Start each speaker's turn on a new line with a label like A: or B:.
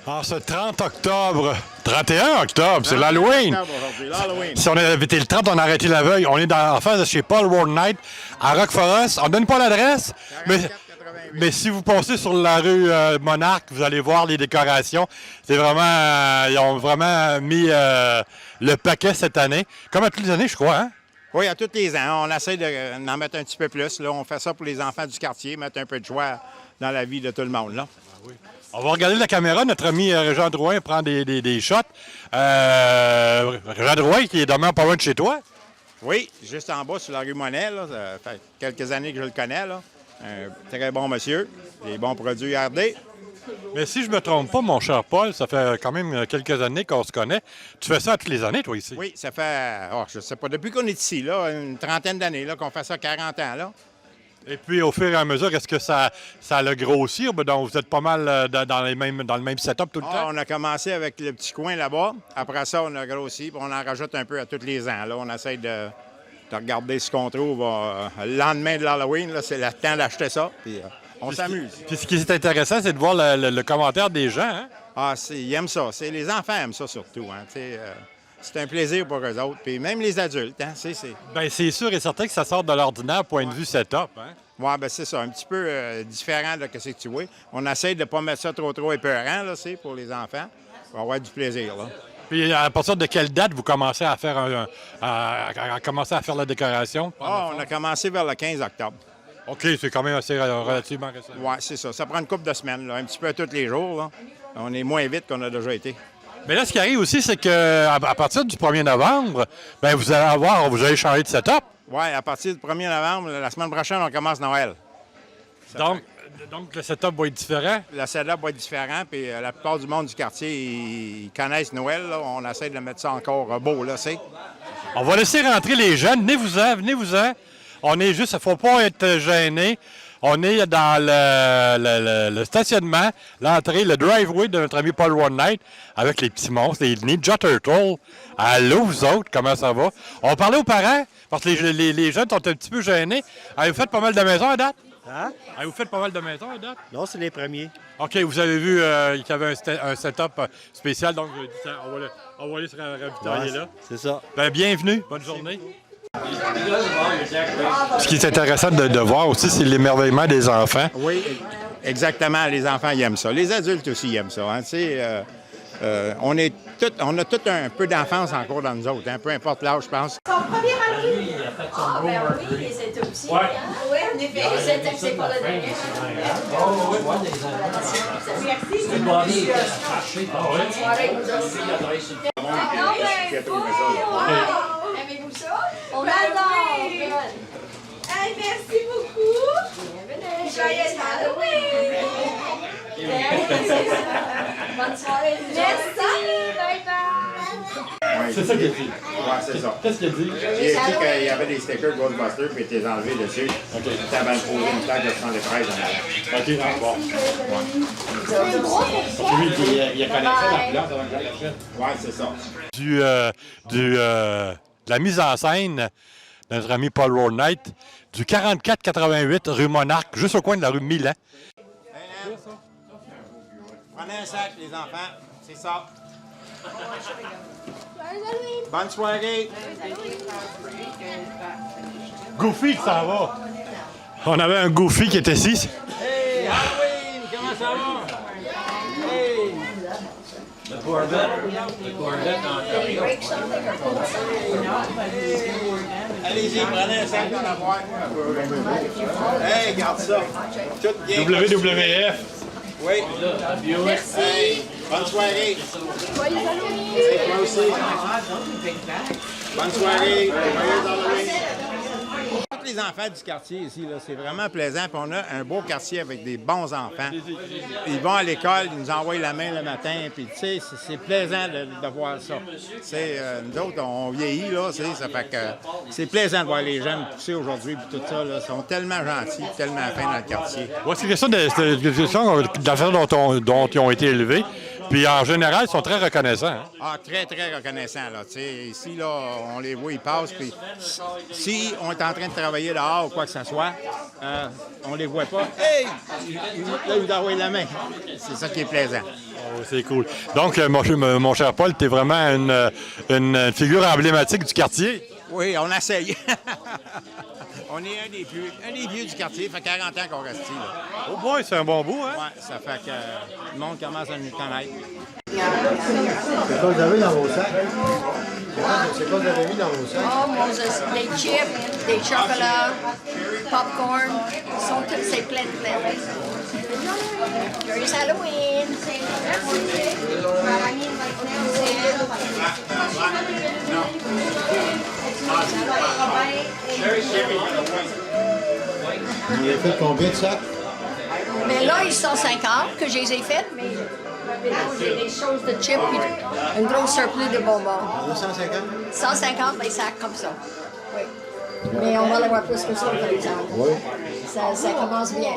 A: En ce 30 octobre, 31 octobre, c'est l'Halloween. Si on avait été le 30, on a arrêté la veille. On est en face de chez Paul World Night à Rock Forest. On ne donne pas l'adresse, mais si vous passez sur la rue Monarque, vous allez voir les décorations. C'est vraiment, ils ont vraiment mis le paquet cette année. Comme à toutes les années, je crois, hein?
B: Oui, à tous les ans. On essaie d'en mettre un petit peu plus. Là. On fait ça pour les enfants du quartier, mettre un peu de joie dans la vie de tout le monde. Là.
A: On va regarder la caméra. Notre ami Régent Drouin prend des shots. Régent Drouin, qui est demeure pas loin de chez toi.
B: Oui, juste en bas sur la rue Monet. Là. Ça fait quelques années que je le connais. Là. Un très bon monsieur. Des bons produits RD.
A: Mais si je ne me trompe pas, mon cher Paul, ça fait quand même quelques années qu'on se connaît. Tu fais ça toutes les années, toi, ici?
B: Oui, ça fait, je sais pas, depuis qu'on est ici, là, une trentaine d'années, là, qu'on fait ça 40 ans. Là.
A: Et puis, au fur et à mesure, est-ce que ça a grossi? Donc, vous êtes pas mal dans le même setup tout le temps?
B: On a commencé avec le petit coin là-bas. Après ça, on a grossi, puis on en rajoute un peu à tous les ans. Là. On essaie de regarder ce qu'on trouve. Le lendemain de l'Halloween, c'est le temps d'acheter ça, puis on s'amuse.
A: Puis ce qui est intéressant, c'est de voir le commentaire des gens. Hein?
B: Ah, ils aiment ça. Les enfants aiment ça surtout. Hein? C'est un plaisir pour eux autres. Puis même les adultes. Hein?
A: Bien, c'est sûr et certain que ça sort de l'ordinaire point de vue setup. Hein?
B: Oui, bien c'est ça. Un petit peu différent de ce que tu vois. On essaie de ne pas mettre ça trop épeurant là, pour les enfants. Pour avoir du plaisir. Là.
A: Puis à partir de quelle date vous commencez à faire commencer à faire la décoration?
B: On a commencé vers le 15 octobre.
A: OK, c'est quand même assez relativement récent.
B: Oui, c'est ça. Ça prend une couple de semaines, là, un petit peu tous les jours. Là. On est moins vite qu'on a déjà été.
A: Mais là, ce qui arrive aussi, c'est qu'à partir du 1er novembre, bien, vous allez changer de setup.
B: Oui, à partir du 1er novembre, la semaine prochaine, on commence Noël.
A: Donc, le setup va être différent?
B: Le setup va être différent, puis la plupart du monde du quartier, ils connaissent Noël. Là. On essaie de mettre ça encore beau, là, c'est.
A: On va laisser rentrer les jeunes. Venez-vous-en. On est juste, il ne faut pas être gêné. On est dans le stationnement, l'entrée, le driveway de notre ami Paul One Night avec les petits monstres, les Ninja Turtles. Allô, vous autres, comment ça va? On parlait aux parents, parce que les jeunes sont un petit peu gênés. Avez-vous fait pas mal de maisons à date?
C: Hein?
A: Avez-vous fait pas mal de maisons à date?
C: Non, c'est les premiers.
A: OK, vous avez vu qu'il y avait un setup spécial, donc on va aller se ravitailler là.
C: C'est ça.
A: Bien, bienvenue, bonne journée. Ce qui est intéressant de voir aussi, c'est l'émerveillement des enfants.
B: Oui, exactement. Les enfants, ils aiment ça. Les adultes aussi, ils aiment ça. Hein. On a tout un peu d'enfance encore dans nous autres, hein, peu importe l'âge, je pense.
D: Son premier ami? Ah, ben oui, il était tout petit. Ouais. Oui, en effet, c'est pas le dernier. Merci. C'est bon, aimez-vous ça? On adore! Hey, merci beaucoup! Bienvenue! Joyeux Halloween! Bonne soirée! Merci! Bye-bye!
A: C'est ça qu'il a dit.
B: Oui, c'est ça.
A: Qu'est-ce qu'il a dit?
B: J'ai dit qu'il y avait des stickers Ghostbusters puis ils étaient enlevés dessus. OK. Tu avais posé une plaque de 73 en avant.
A: OK, bon. Lui, il a connaissé la plante avant que j'achète.
B: Oui, c'est ça.
A: De la mise en scène de notre ami Paul Road Night du 4488 rue Monarque, juste au coin de la rue Milan.
B: Prenez un sac, les enfants. C'est ça. Bonne soirée.
A: Goofy qui s'en va. On avait un Goofy qui était ici.
B: Hey, Halloween, comment ça va? Hey!
E: The Corvette
B: Allez-y, prenez un sac dans la boîte. Hey, garde ça. Tout bien.
A: WWF.
B: Oui.
D: Merci!
B: Hey, bonne soirée.
D: Joyeux Halloween!
B: Hey, toi aussi. Bonne soirée. Joyeux Halloween. Tous les enfants du quartier ici, là, c'est vraiment plaisant. Puis on a un beau quartier avec des bons enfants. Ils vont à l'école, ils nous envoient la main le matin. Puis, tu sais, c'est plaisant de voir ça. Nous autres, on vieillit, là, ça fait que c'est plaisant de voir les jeunes pousser aujourd'hui. Puis tout ça, là, ils sont tellement gentils, tellement fins dans le quartier.
A: Ouais, c'est question d'affaires dont ils ont été élevés. Puis en général, ils sont très reconnaissants. Hein?
B: Ah, très, très reconnaissants. Là. Ici, là, on les voit, ils passent. Puis si on est en train de travailler dehors ou quoi que ce soit, on les voit pas. Hey! Là, ils envoient la main. C'est ça qui est plaisant.
A: Oh, c'est cool. Donc, mon cher Paul, tu es vraiment une figure emblématique du quartier.
B: Oui, on essaye. On est un des vieux du quartier. Ça fait 40 ans qu'on reste ici. Là.
A: Oh boy, c'est un bon bout, hein?
B: Ouais, ça fait que le monde commence à nous connaître.
C: C'est quoi vous avez dans vos sacs? C'est quoi vous avez mis dans vos sacs?
D: Oh, des chips, des chocolats, popcorn. C'est plein. Joyeux Halloween!
C: Vous avez fait combien de sacs?
D: Mais là, ils sont 50 que je les ai faites, mais j'ai des choses de chips et une grosse surplus de bonbons.
C: 250?
D: 150 des sacs comme ça. Oui. Mais on va l'avoir plus que ça, par exemple.
C: Oui.
D: Ça commence bien.